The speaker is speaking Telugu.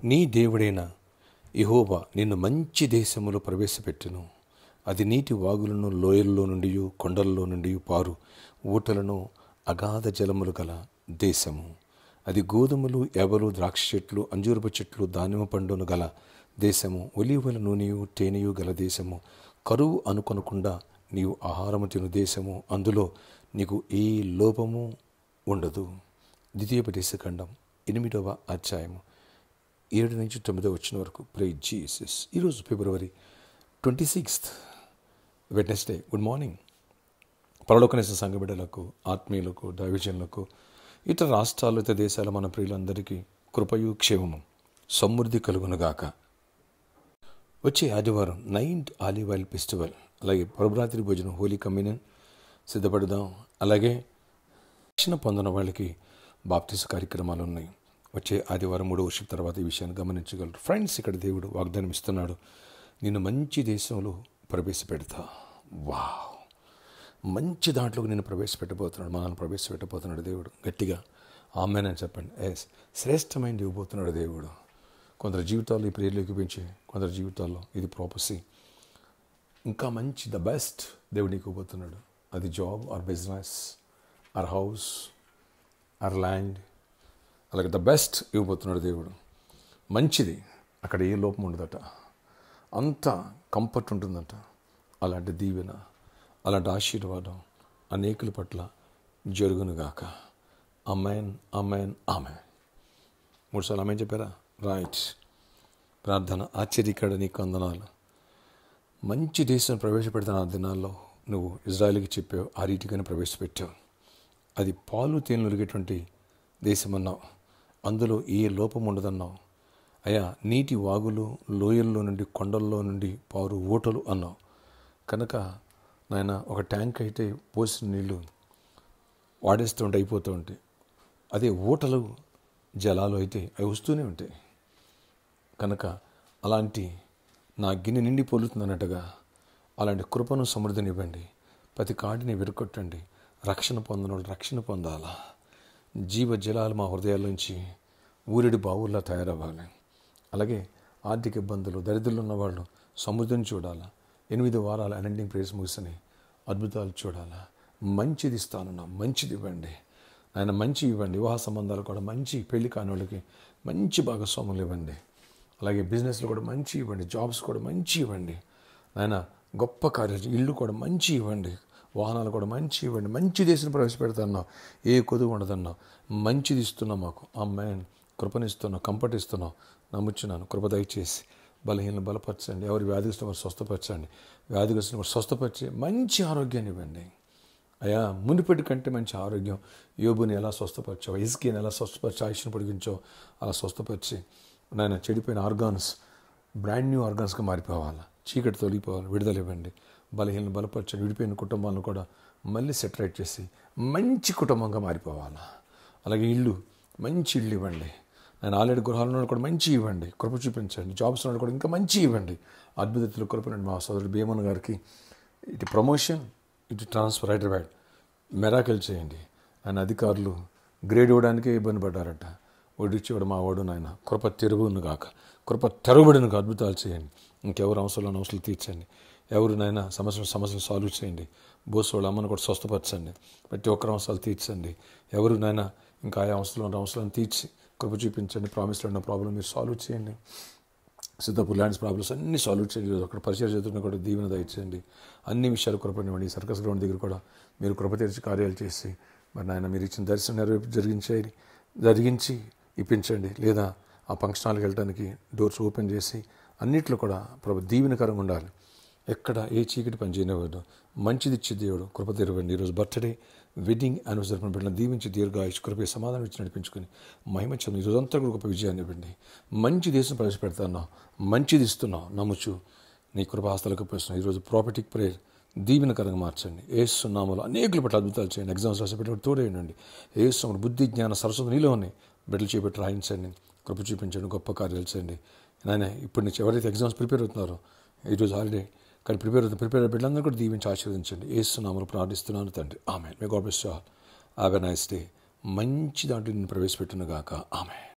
నీ దేవుడైన యెహోవా నిన్ను మంచి దేశములో ప్రవేశపెట్టును. అది నీటి వాగులను, లోయల్లో నుండి, కొండల్లో నుండి పారు ఊటలను, అగాధ జలములు గల దేశము. అది గోధుమలు, ఎవలు, ద్రాక్ష చెట్లు, అంజూరపు చెట్లు, దానిమ్మ పండును గల దేశము. ఒలీవల నూనెయు, తేనెయు గల దేశము. కరువు అనుకొనకుండా నీవు ఆహారము తిను దేశము. అందులో నీకు ఏ లోపము ఉండదు. ద్వితీయోపదేశకాండం 8వ అధ్యాయము 7 నుంచి 9 వచ్చిన వరకు. Praise Jesus. ఈరోజు February 26th Wednesday. Good morning. పరలోకనేసిన సంఘ బిడ్డలకు, ఆత్మీయులకు, దైవజనులకు, ఇతర రాష్ట్రాలు, ఇతర దేశాల మన ప్రియులందరికీ కృపయు క్షేమము సమృద్ధి కలుగునుగాక. వచ్చే ఆదివారం 9th ఆలివ్ ఆయిల్ ఫెస్టివల్, అలాగే ప్రభురాత్రి భోజనం, హోలీ కమ్యూనియన్ సిద్ధపడదాం. అలాగే రక్షణ పొందిన వాళ్ళకి బాప్తిస్మ కార్యక్రమాలు ఉన్నాయి. వచ్చే ఆదివారం 3వ వర్షం తర్వాత ఈ విషయాన్ని గమనించగలరు. ఫ్రెండ్స్, ఇక్కడ దేవుడు వాగ్దానం ఇస్తున్నాడు, నిన్ను మంచి దేశంలో ప్రవేశపెడతా. వావ్, మంచి దాంట్లోకి నేను ప్రవేశపెట్టబోతున్నాడు, మనల్ని ప్రవేశపెట్టబోతున్నాడు దేవుడు. గట్టిగా ఆమేన్ అని చెప్పండి. ఎస్, శ్రేష్టమైనది ఇవ్వబోతున్నాడు దేవుడు. కొందరు జీవితాల్లో ఈ ప్రేర్లోకి పెంచి, కొందరు జీవితాల్లో ఇది ప్రాపసీ. ఇంకా మంచి, ద బెస్ట్ దేవుడు నీకు ఇవ్వబోతున్నాడు. అది job or business or house or land, అలాగే ద బెస్ట్ ఇవ్వబోతున్నాడు దేవుడు. మంచిది, అక్కడ ఏ లోపం ఉండదట, అంత కంఫర్ట్ ఉంటుందట. అలాంటి దీవెన, అలాంటి ఆశీర్వాదం అనేకుల పట్ల జరుగునుగాక. ఆమేన్, ఆమేన్, ఆమేన్. 3 సార్లు ఆమేన్ చెప్పారా? రైట్. ప్రార్థన. ఆశ్చర్యకరుడ నీకు వందనాలు. మంచి దేశం ప్రవేశపెడతాను. ఆ దినాల్లో నువ్వు ఇజ్రాయెల్కి చెప్పావు, ఆ రీతిగానే ప్రవేశపెట్టావు. అది పాలు తేనెలు ఒలిగేటువంటి దేశం అన్నావు, అందులో ఏ లోపం ఉండదన్నావు. అయ్యా, నీటి వాగులు, లోయల్లో నుండి, కొండల్లో నుండి పారు ఊటలు అన్నావు. కనుక నాయన, ఒక ట్యాంక్ అయితే పోసిన నీళ్ళు వాడేస్తూ ఉంటే అయిపోతూ ఉంటాయి. అదే ఊటలు, జలాలు అయితే అవి వస్తూనే ఉంటాయి. కనుక అలాంటి నా గిన్నె నిండి పొలుతుంది అన్నట్టుగా అలాంటి కృపను, సమృద్ధినివ్వండి. ప్రతి కాడిని విరగొట్టండి. రక్షణ పొందిన వాళ్ళు రక్షణ పొందాలా. జీవ జలాలు మా హృదయాల్లోంచి ఊరిడి బావుల్లా తయారవ్వాలి. అలాగే ఆర్థిక ఇబ్బందులు, దరిద్రులు ఉన్నవాళ్ళు సమృద్ధిని చూడాలా. 8 వారాల అనండింగ్ ప్రేయర్స్ ముగిసినాయి. అద్భుతాలు చూడాలా. మంచిది ఇస్తానన్నా, మంచిది ఇవ్వండి ఆయన, మంచి ఇవ్వండి. వివాహ సంబంధాలు కూడా మంచి, పెళ్లి కాని వాళ్ళకి మంచి భాగస్వాములు ఇవ్వండి. అలాగే బిజినెస్లో కూడా మంచి ఇవ్వండి. జాబ్స్ కూడా మంచి ఇవ్వండి ఆయన. గొప్ప కార్యాలు, ఇల్లు కూడా మంచి ఇవ్వండి. వాహనాలు కూడా మంచి ఇవ్వండి. మంచి దేశం ప్రవేశపెడతాన్నావు, ఏ కొదువు ఉండదన్నావు. మంచిది ఇస్తున్నావు మాకు. ఆమేన్. కృపనిస్తున్నావు, కంఫర్ట్ ఇస్తున్నావు. నమ్ముచున్నాను. కృప దయచేసి బలహీనలు బలపరచండి. ఎవరు వ్యాధిస్తున్న వారు స్వస్థపరచండి. వ్యాధిగ్రస్తున్న వారు స్వస్థపరిచి మంచి ఆరోగ్యాన్ని ఇవ్వండి అయ్యా. మునిపెట్టి కంటే మంచి ఆరోగ్యం. యోబుని ఎలా స్వస్థపరిచావు, హిజ్కియాని ఎలా స్వస్థపరిచి ఆయుష్ను పొడిగించావు, అలా స్వస్థపరిచి నాయన చెడిపోయిన ఆర్గాన్స్ బ్రాండ్ న్యూ ఆర్గాన్స్గా మారిపోవాలా. చీకటి తొలగిపోవాలి. విడుదల ఇవ్వండి. బలహీనలు బలపరచండి. విడిపోయిన కుటుంబాలను కూడా మళ్ళీ సెటరేట్ చేసి మంచి కుటుంబంగా మారిపోవాలా. అలాగే ఇల్లు, మంచి ఇల్లు ఇవ్వండి. నేను ఆల్రెడీ గృహాలను కూడా మంచి ఇవ్వండి. కృప చూపించండి. జాబ్స్ వాళ్ళు కూడా ఇంకా మంచి ఇవ్వండి. అద్భుతలు కృపనండి. మా సోదరుడు భీమన్ గారికి ఇటు ప్రమోషన్, ఇటు ట్రాన్స్ఫర్, హైదరాబాద్ మెరాకిల్ చేయండి. ఆయన అధికారులు గ్రేడ్ ఇవ్వడానికే ఇబ్బంది పడ్డారట. వడ్డిచ్చేవాడు మా వాడు నాయన. కృప తెరుగును గాక, కృప తెరవబడినగా అద్భుతాలు చేయండి. ఇంకెవరు అవసరాలు తీర్చండి. ఎవరు నాయన సమస్యలు సాల్వ్ చేయండి. బోస్ వాళ్ళ అమ్మను కూడా స్వస్థపరచండి. ప్రతి ఒక్కరు అవసరాలు తీర్చండి. ఎవరు నాయన ఇంకా ఆయా అవసరాలను తీర్చి కృప చూపించండి. ప్రామిస్లో ఉన్న ప్రాబ్లం మీరు సాల్వ్ చేయండి. సిద్ధపూర్ ల్యాండ్స్ ప్రాబ్లమ్స్ అన్నీ సాల్వ్ చేయండి. అక్కడ పరిచయం చేతున్న కూడా దీవెన దయచేయండి. అన్ని విషయాలు కృపనివ్వండి. సర్కస్ గ్రౌండ్ దగ్గర కూడా మీరు కృప తెరిచి కార్యాలు చేసి మరి నాయన మీరు ఇచ్చిన దర్శనం జరిగించి ఇప్పించండి. లేదా ఆ ఫంక్షన్ హాల్కి వెళ్ళడానికి డోర్స్ ఓపెన్ చేసి అన్నిట్లో కూడా ప్రభు దీవెనకరంగా ఉండాలి. ఎక్కడ ఏ చీకటి పని చేయనివ్వదు. మంచిది ఇచ్చే దేవుడు. కృప తెరవండి. ఈరోజు బర్త్డే, వెడ్డింగ్ యానివర్సరీ బిడ్డలను దీవించి దీర్ఘాయుష్ కృప సమాధానం ఇచ్చి నడిపించుకుని మహిమ చెంది ఈరోజంతా కూడా గొప్ప విజయాన్ని ఇవ్వండి. మంచి దేశం ప్రవేశపెడతాన్నావు, మంచిది ఇస్తున్నావు. నమ్ముచు నీ కృపాస్తులకు పోస్తున్నావు. ఈరోజు ప్రాపర్టీకి ప్రేయర్ దీవెనకరంగా మార్చండి. యేసు నామములో అనేకుల పట్ల అద్భుతాలు చేయండి. ఎగ్జామ్స్ రాసేపెట్టి తోడేయండి. యేసు నామములో బుద్ధి, జ్ఞాన, సరస్వతి నీలో ఉన్నాయి. బిడ్డలు చేపెట్టి రాయించండి. కృప చూపించండి. గొప్ప కార్యాలు చేయండి నాయన. ఇప్పుడు నుంచి ఎవరైతే ఎగ్జామ్స్ ప్రిపేర్ అవుతున్నారో, ఈరోజు హాలిడే కానీ ప్రిపేర్ బిడ్డలందరూ కూడా దీవించి ఆశీర్వదించండి. యేసు నామములో ప్రార్థిస్తున్నాను తండ్రి. ఆమేన్. May God bless you all. Have a nice day. మంచి దాంట్లో నేను ప్రవేశపెట్టును గాక. ఆమేన్.